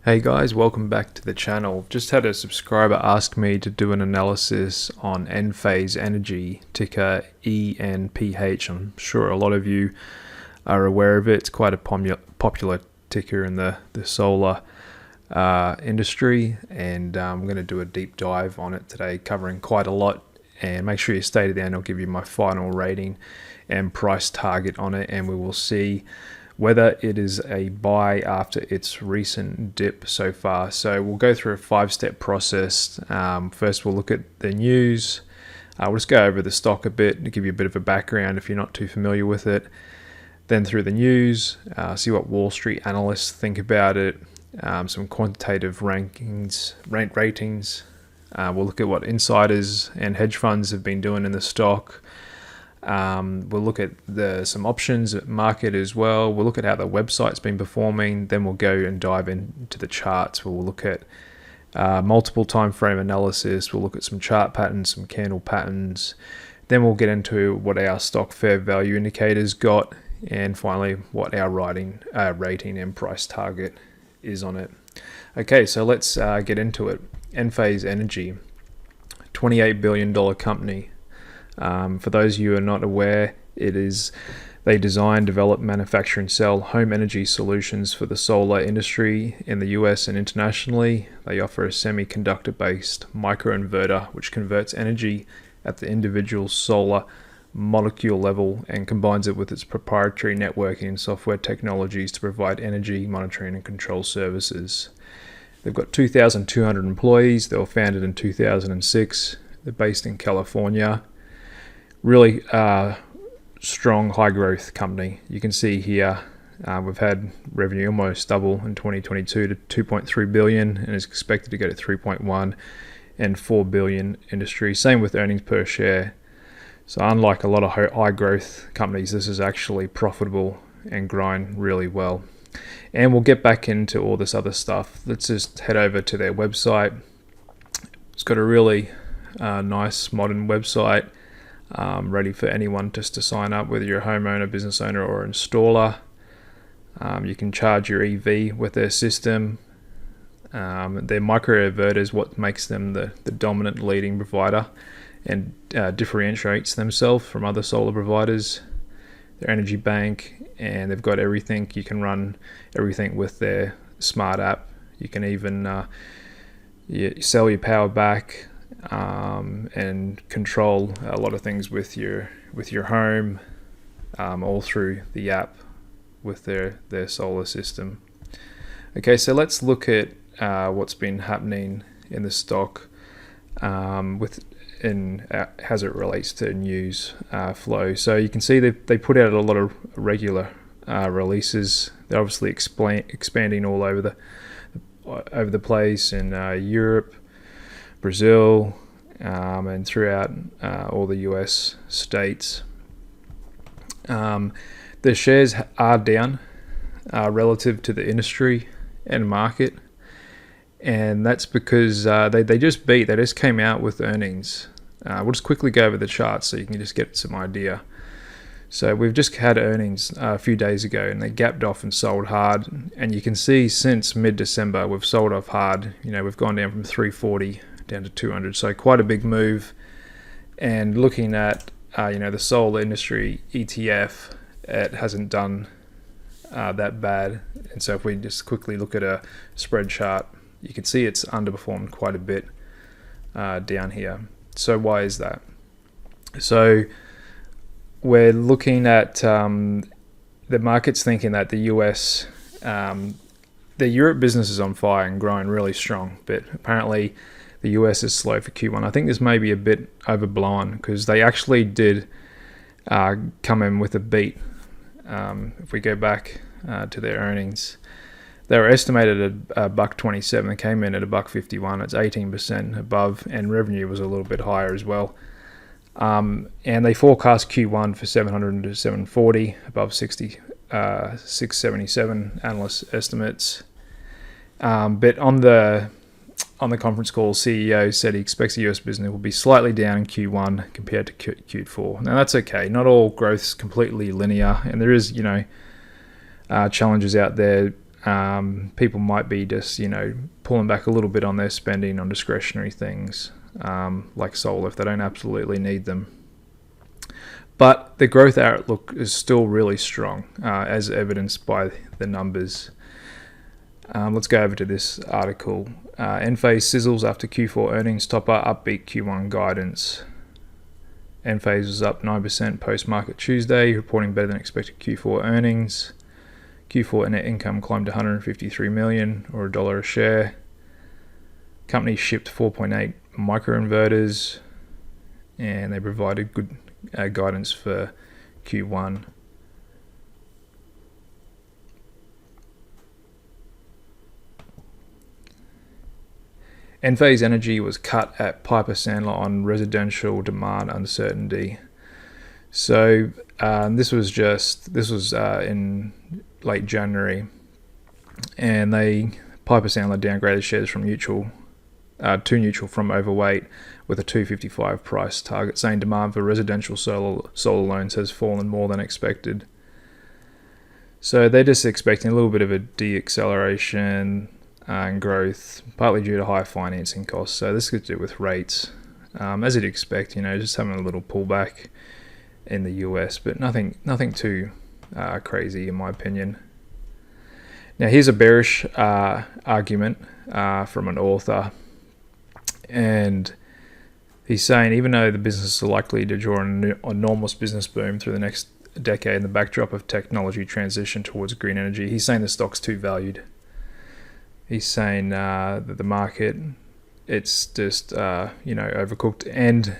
Hey guys, welcome back to the channel. Just had a subscriber ask me to do an analysis on Enphase Energy, ticker ENPH. I'm sure a lot of you are aware of it. It's quite a popular ticker in the solar industry, and I'm going to do a deep dive on it today, covering quite a lot. And make sure you stay to the end. I'll give you my final rating and price target on it, and we will see whether it is a buy after its recent dip so far. So we'll go through a 5-step process. First, we'll look at the news. We'll just go over the stock a bit to give you a bit of a background if you're not too familiar with it. Then through the news, see what Wall Street analysts think about it. Some quantitative ratings. We'll look at what insiders and hedge funds have been doing in the stock. We'll look at some options market as well. We'll look at how the website's been performing. Then we'll go and dive into the charts. We'll look at multiple time frame analysis. We'll look at some chart patterns, some candle patterns. Then we'll get into what our stock fair value indicators got, and finally what our rating and price target is on it. Okay, so let's get into it. Enphase Energy, $28 billion company. For those of you who are not aware, they design, develop, manufacture, and sell home energy solutions for the solar industry in the US and internationally. They offer a semiconductor-based microinverter which converts energy at the individual solar molecule level and combines it with its proprietary networking and software technologies to provide energy monitoring and control services. They've got 2,200 employees. They were founded in 2006. They're based in California. Really strong high growth company. You can see here we've had revenue almost double in 2022 to 2.3 billion and is expected to go to 3.1 and 4 billion industry. Same with earnings per share. So unlike a lot of high growth companies, this is actually profitable and growing really well. And we'll get back into all this other stuff. Let's just head over to their website. It's got a really nice modern website. Ready for anyone just to sign up, whether you're a homeowner, business owner, or installer. You can charge your EV with their system. Their microinverter is what makes them the dominant leading provider and differentiates themselves from other solar providers. Their energy bank, and they've got everything. You can run everything with their smart app. You can even sell your power back. And control a lot of things with your home, all through the app with their solar system. Okay, so let's look at what's been happening in the stock as it relates to news flow. So you can see they put out a lot of regular releases. They're obviously expanding all over the place in Europe, Brazil, and throughout all the US states. The shares are down relative to the industry and market, and that's because they just came out with earnings. We'll just quickly go over the charts so you can just get some idea. So we've just had earnings a few days ago, and they gapped off and sold hard. And you can see since mid-December, we've sold off hard. We've gone down from 340 down to 200, so quite a big move. And looking at the solar industry ETF, it hasn't done that bad. And so if we just quickly look at a spread chart, you can see it's underperformed quite a bit down here. So why is that? So we're looking at the market's thinking that the US, the Europe business is on fire and growing really strong, but apparently the US is slow for Q1. I think this may be a bit overblown because they actually did come in with a beat. If we go back to their earnings, they were estimated at $1.27. They came in at $1.51. It's 18% above, and revenue was a little bit higher as well. And they forecast Q1 for 700 to 740, above 677 analyst estimates. But on the conference call, CEO said he expects the US business will be slightly down in Q1 compared to Q4. Now that's okay. Not all growth is completely linear, and there is challenges out there people might be just, pulling back a little bit on their spending on discretionary things, like solar, if they don't absolutely need them. But the growth outlook is still really strong, as evidenced by the numbers. Let's go over to this article. Enphase sizzles after Q4 earnings topper upbeat Q1 guidance. Enphase was up 9% post-market Tuesday, reporting better than expected Q4 earnings. Q4 net income climbed to $153 million, or $1 a share. Company shipped 4.8 microinverters, and they provided good guidance for Q1. Enphase Energy was cut at Piper Sandler on residential demand uncertainty. So this was in late January, and Piper Sandler downgraded shares from neutral from overweight with a 255 price target, saying demand for residential solar loans has fallen more than expected. So they're just expecting a little bit of a deacceleration and growth, partly due to high financing costs. So this could do with rates, as you'd expect, just having a little pullback in the US, but nothing too crazy in my opinion. Now here's a bearish argument from an author, and he's saying even though the business is likely to draw an enormous business boom through the next decade in the backdrop of technology transition towards green energy, he's saying the stock's too valued. He's saying that the market, it's just overcooked. And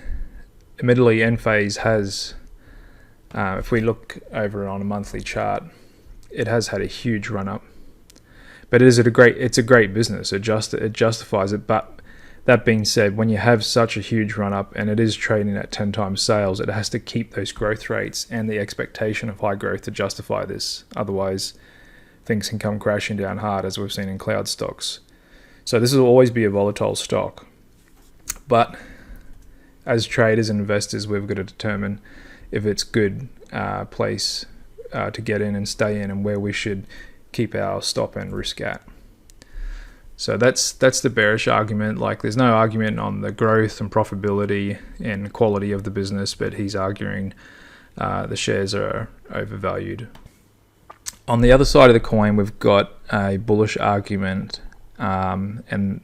admittedly, Enphase has, if we look over on a monthly chart, it has had a huge run up. But it's a great business. It justifies it. But that being said, when you have such a huge run up and it is trading at 10 times sales, it has to keep those growth rates and the expectation of high growth to justify this. Otherwise, things can come crashing down hard, as we've seen in cloud stocks. So this will always be a volatile stock. But as traders and investors, we've got to determine if it's good place to get in and stay in, and where we should keep our stop and risk at. So that's the bearish argument. Like, there's no argument on the growth and profitability and quality of the business, but he's arguing the shares are overvalued. On the other side of the coin, we've got a bullish argument, and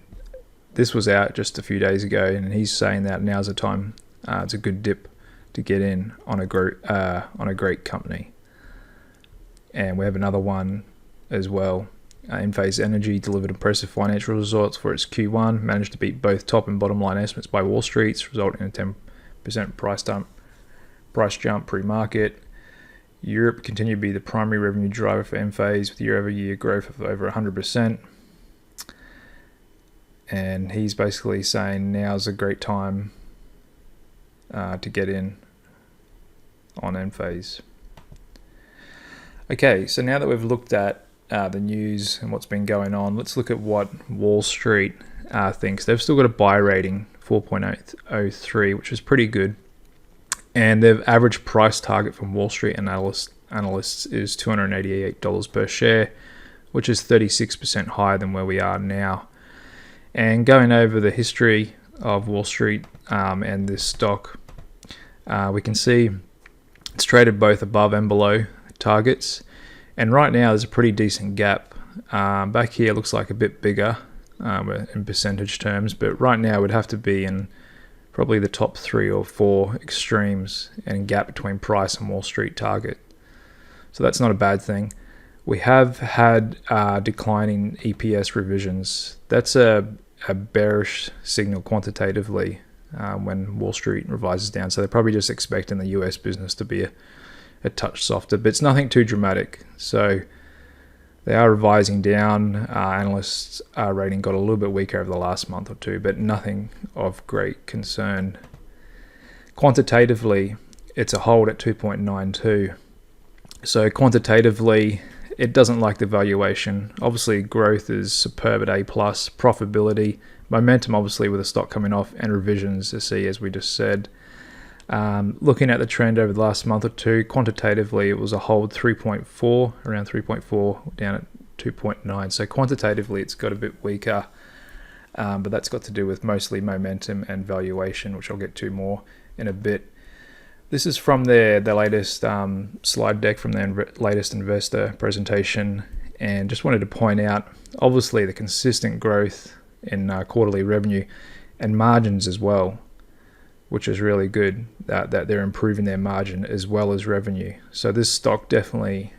this was out just a few days ago, and he's saying that now's the time. It's a good dip to get in on a great company. And we have another one as well. Enphase Energy delivered impressive financial results for its Q1, managed to beat both top and bottom line estimates by Wall Street, resulting in a 10% price jump pre-market. Europe continued to be the primary revenue driver for Enphase, with year-over-year growth of over 100%. And he's basically saying now's a great time to get in on Enphase. Okay, so now that we've looked at the news and what's been going on, let's look at what Wall Street thinks. They've still got a buy rating, 4.03, which is pretty good. And their average price target from Wall Street analysts is $288 per share, which is 36% higher than where we are now. And going over the history of Wall Street and this stock, we can see it's traded both above and below targets. And right now there's a pretty decent gap. Back here it looks like a bit bigger in percentage terms, but right now it would have to be in probably the top 3 or 4 extremes and gap between price and Wall Street target. So that's not a bad thing. We have had declining EPS revisions. That's a bearish signal quantitatively when Wall Street revises down. So they're probably just expecting the US business to be a touch softer, but it's nothing too dramatic. So they are revising down. Analysts rating got a little bit weaker over the last month or two, but nothing of great concern. Quantitatively, it's a hold at 2.92. So quantitatively, it doesn't like the valuation. Obviously, growth is superb at A+, profitability, momentum obviously with the stock coming off, and revisions to see, as we just said. Looking at the trend over the last month or two, quantitatively it was a hold 3.4, around 3.4, down at 2.9. So quantitatively, it's got a bit weaker, but that's got to do with mostly momentum and valuation, which I'll get to more in a bit. This is from their latest slide deck from their latest investor presentation, and just wanted to point out, obviously, the consistent growth in quarterly revenue and margins as well, which is really good, that they're improving their margin as well as revenue. So this stock definitely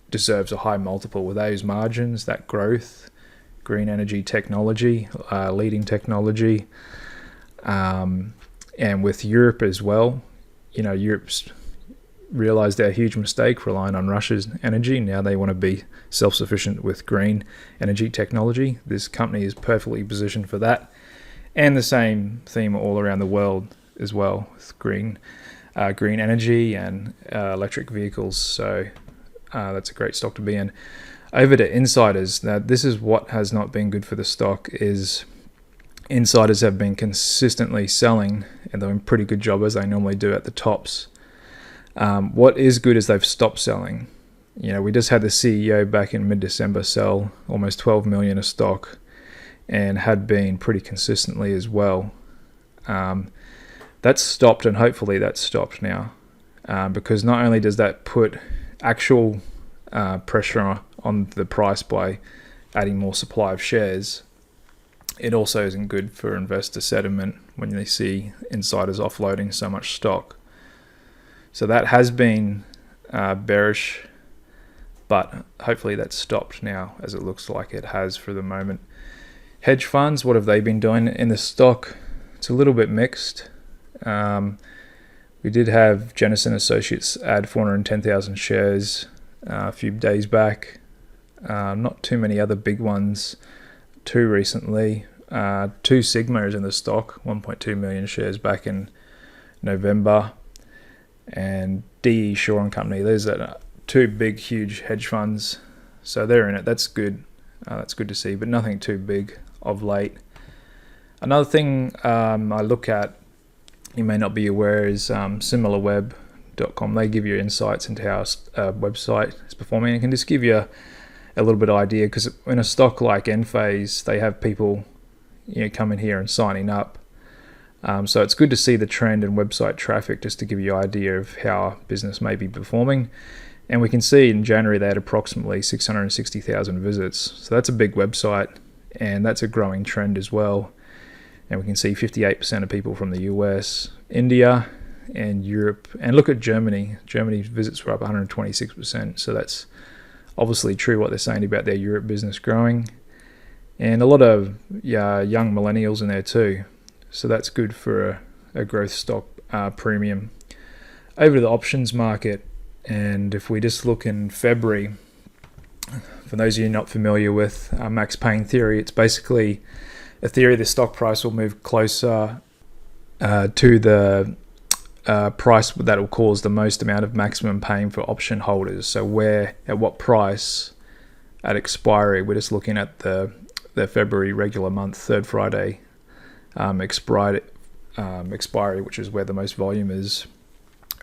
deserves a high multiple with those margins, that growth, green energy technology, leading technology, and with Europe as well. You know, Europe's realized their huge mistake relying on Russia's energy. Now they want to be self-sufficient with green energy technology. This company is perfectly positioned for that. And the same theme all around the world as well, with green energy and electric vehicles. So that's a great stock to be in. Over to insiders. Now, this is what has not been good for the stock, is insiders have been consistently selling and doing a pretty good job, as they normally do at the tops. What is good is they've stopped selling. You know, we just had the CEO back in mid-December sell almost 12 million of stock, and had been pretty consistently as well. That's stopped, and hopefully that's stopped now, because not only does that put actual pressure on the price by adding more supply of shares, it also isn't good for investor sentiment when they see insiders offloading so much stock. So that has been bearish, but hopefully that's stopped now, as it looks like it has for the moment. Hedge funds, what have they been doing in the stock? It's a little bit mixed. We did have Jennison Associates add 410,000 shares a few days back. Not too many other big ones too recently. Two Sigma is in the stock, 1.2 million shares back in November. And DE Shaw and Company, those are two big, huge hedge funds. So they're in it. That's good. That's good to see, but nothing too big of late. Another thing I look at, you may not be aware, is SimilarWeb.com. They give you insights into how a website is performing. It can just give you a little bit of idea, because in a stock like Enphase, they have people, you know, coming here and signing up. So it's good to see the trend in website traffic, just to give you an idea of how business may be performing. And we can see in January they had approximately 660,000 visits. So that's a big website, and that's a growing trend as well. And we can see 58% of people from the US, India, and Europe. And look at Germany. Germany's visits were up 126%. So that's obviously true what they're saying about their Europe business growing. And a lot of young millennials in there too. So that's good for a growth stock premium. Over to the options market. And if we just look in February, for those of you not familiar with Max Payne theory, it's basically a theory the stock price will move closer to the price that will cause the most amount of maximum pain for option holders. So at what price at expiry, we're just looking at the February regular month, third Friday expiry, which is where the most volume is.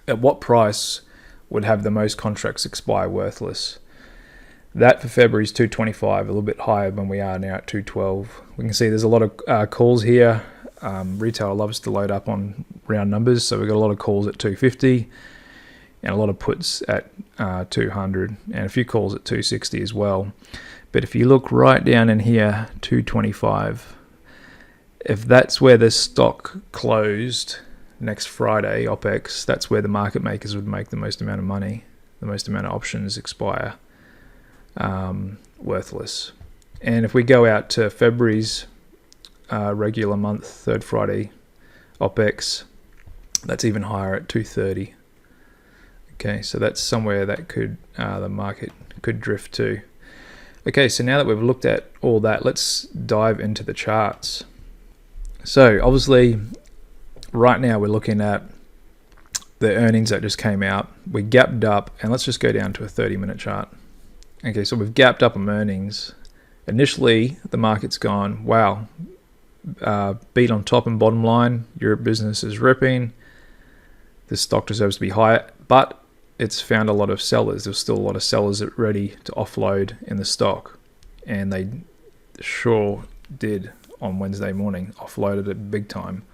At what price would have the most contracts expire worthless? That for February is 225, a little bit higher than we are now at 212. We can see there's a lot of calls here. Retail loves to load up on round numbers, so we've got a lot of calls at 250 and a lot of puts at 200 and a few calls at 260 as well. But if you look right down in here, 225, if that's where the stock closed next Friday, OPEX, that's where the market makers would make the most amount of money, the most amount of options expire worthless. And if we go out to February's regular month, third Friday OPEX, that's even higher at 230. Okay, so that's somewhere that could the market could drift to. Okay, so now that we've looked at all that, let's dive into the charts. So obviously right now we're looking at the earnings that just came out. We gapped up, and let's just go down to a 30-minute chart. Okay, so we've gapped up on earnings. Initially, the market's gone, wow, beat on top and bottom line. Europe business is ripping. This stock deserves to be higher, but it's found a lot of sellers. There's still a lot of sellers that are ready to offload in the stock, and they sure did on Wednesday morning, offloaded it big time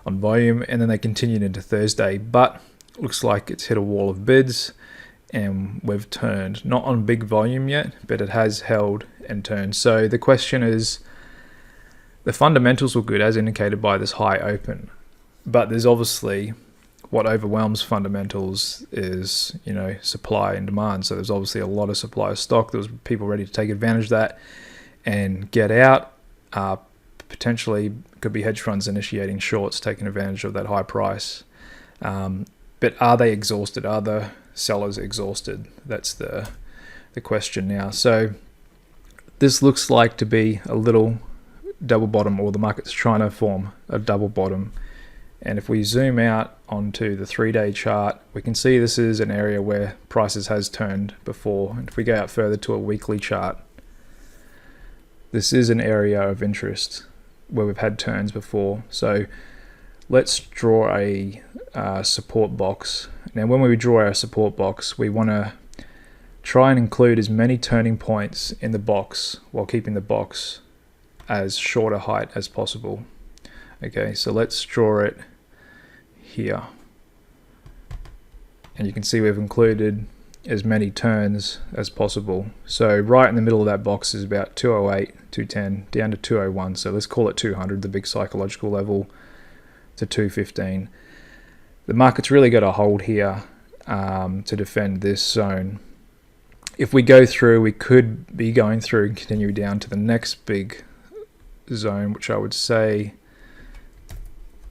on volume, and then they continued into Thursday, but looks like it's hit a wall of bids, and we've turned, not on big volume yet, but it has held and turned. So the question is, the fundamentals were good as indicated by this high open, but there's obviously what overwhelms fundamentals is, supply and demand. So there's obviously a lot of supply of stock. There was people ready to take advantage of that and get out. Potentially could be hedge funds initiating shorts, taking advantage of that high price. But are they exhausted? Are the sellers exhausted? That's the question now. So this looks like to be a little double bottom, or the market's trying to form a double bottom. And if we zoom out onto the 3-day chart, we can see this is an area where prices has turned before. And if we go out further to a weekly chart, this is an area of interest where we've had turns before. So let's draw a support box. Now, when we draw our support box, we want to try and include as many turning points in the box while keeping the box as short a height as possible. Okay, so let's draw it here. And you can see we've included as many turns as possible. So right in the middle of that box is about 208, 210, down to 201. So let's call it 200, the big psychological level, to 215. The market's really got a hold here to defend this zone. If we go through, we could be going through and continue down to the next big zone, which I would say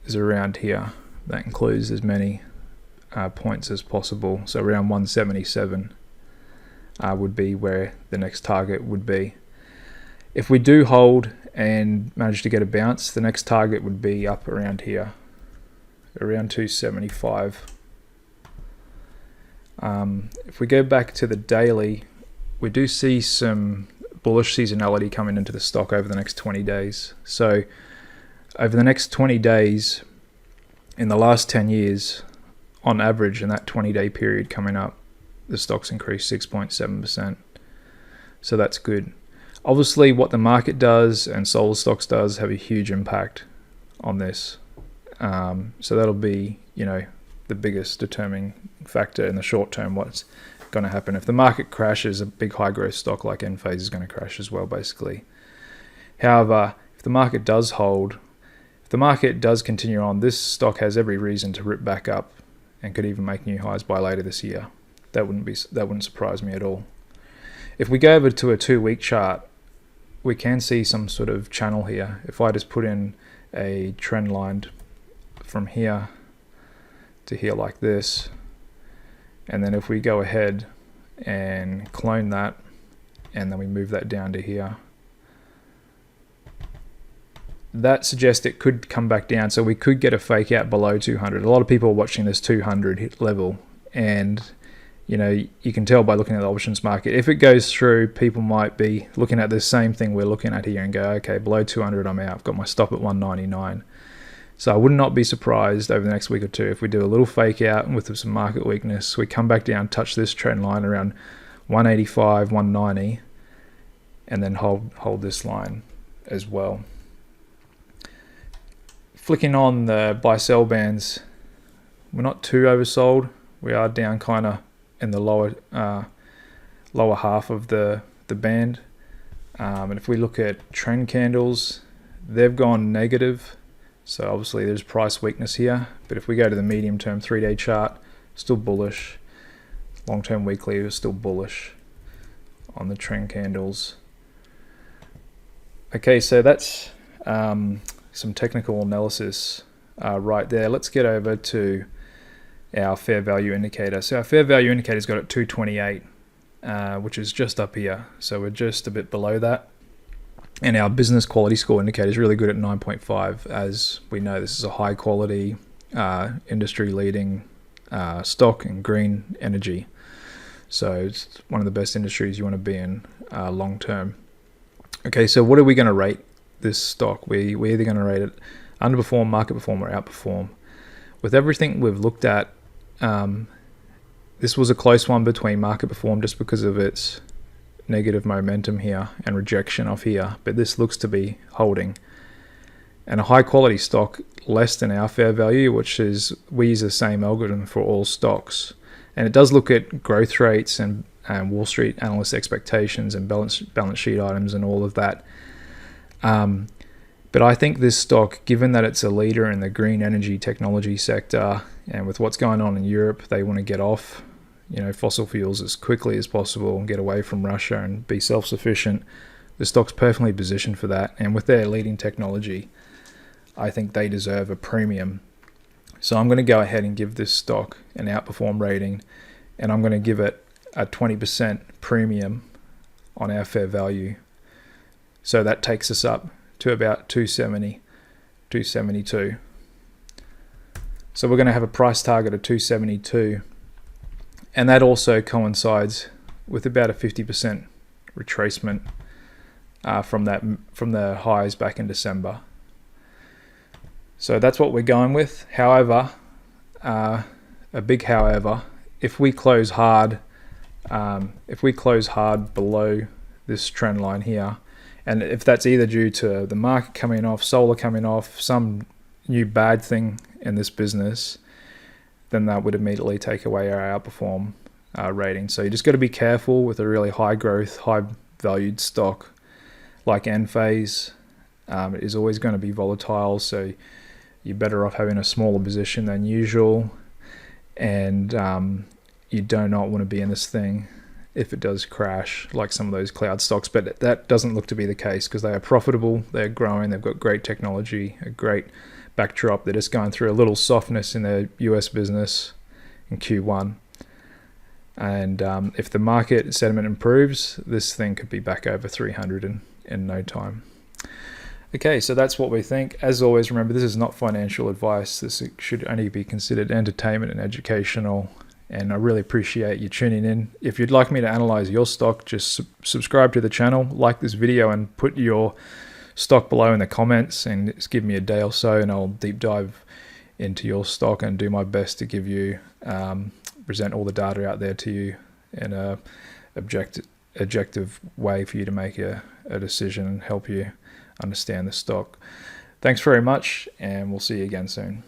is around here. That includes as many points as possible. So around 177 would be where the next target would be. If we do hold and manage to get a bounce, the next target would be up around here, around 275. If we go back to the daily, we do see some bullish seasonality coming into the stock over the next 20 days. So over the next 20 days, in the last 10 years, on average in that 20-day period coming up, the stock's increased 6.7%. So that's good. Obviously, what the market does and solar stocks does have a huge impact on this. So that'll be, the biggest determining factor in the short term, what's going to happen. If the market crashes, a big high growth stock like Enphase is going to crash as well, basically. However, if the market does hold, if the market does continue on, this stock has every reason to rip back up and could even make new highs by later this year. That wouldn't surprise me at all. If we go over to a 2-week chart, we can see some sort of channel here. If I just put in a trend line from here to here like this, and then if we go ahead and clone that, and then we move that down to here, that suggests it could come back down. So we could get a fake out below 200. A lot of people are watching this 200 level, and you can tell by looking at the options market. If it goes through, people might be looking at the same thing we're looking at here and go, okay, below 200 I'm out. I've got my stop at 199. So I would not be surprised over the next week or two if we do a little fake out and with some market weakness, we come back down, touch this trend line around 185, 190, and then hold this line as well. Flicking on the buy-sell bands, we're not too oversold. We are down kind of in the lower half of the band. And if we look at trend candles, they've gone negative. So obviously there's price weakness here. But if we go to the medium-term 3-day chart, still bullish. Long-term weekly is still bullish on the trend candles. Okay, so that's some technical analysis right there. Let's get over to our fair value indicator. So our fair value indicator's got at 228, which is just up here. So we're just a bit below that. And our business quality score indicator is really good at 9.5. As we know, this is a high quality, industry leading stock in green energy. So it's one of the best industries you want to be in long term. Okay, so what are we going to rate this stock? We're either going to rate it underperform, market perform, or outperform. With everything we've looked at, This was a close one between market perform just because of its negative momentum here and rejection off here, but this looks to be holding. And a high quality stock less than our fair value, which is, we use the same algorithm for all stocks, and it does look at growth rates and Wall Street analyst expectations and balance sheet items and all of that. But I think this stock, given that it's a leader in the green energy technology sector, and with what's going on in Europe, they want to get off, fossil fuels as quickly as possible and get away from Russia and be self-sufficient. The stock's perfectly positioned for that, and with their leading technology, I think they deserve a premium. So I'm going to go ahead and give this stock an outperform rating, and I'm going to give it a 20% premium on our fair value. So that takes us up to about 270, 272. So we're going to have a price target of 272, and that also coincides with about a 50% retracement from the highs back in December. So that's what we're going with. However, a big however, if we close hard below this trend line here, and if that's either due to the market coming off, solar coming off, some new bad thing in this business, then that would immediately take away our outperform rating. So you just got to be careful with a really high growth, high valued stock like Enphase. It is always going to be volatile, so you're better off having a smaller position than usual, and you do not want to be in this thing if it does crash like some of those cloud stocks. But that doesn't look to be the case, because they are profitable, they're growing, they've got great technology, a great backdrop. They're just going through a little softness in their US business in Q1, and if the market sentiment improves, this thing could be back over 300 in no time. Okay, so that's what we think. As always, remember, this is not financial advice. This should only be considered entertainment and educational, and I really appreciate you tuning in. If you'd like me to analyze your stock, just subscribe to the channel, like this video, and put your stock below in the comments, and just give me a day or so, and I'll deep dive into your stock and do my best to give you, present all the data out there to you in a objective way for you to make a decision and help you understand the stock. Thanks very much, and we'll see you again soon.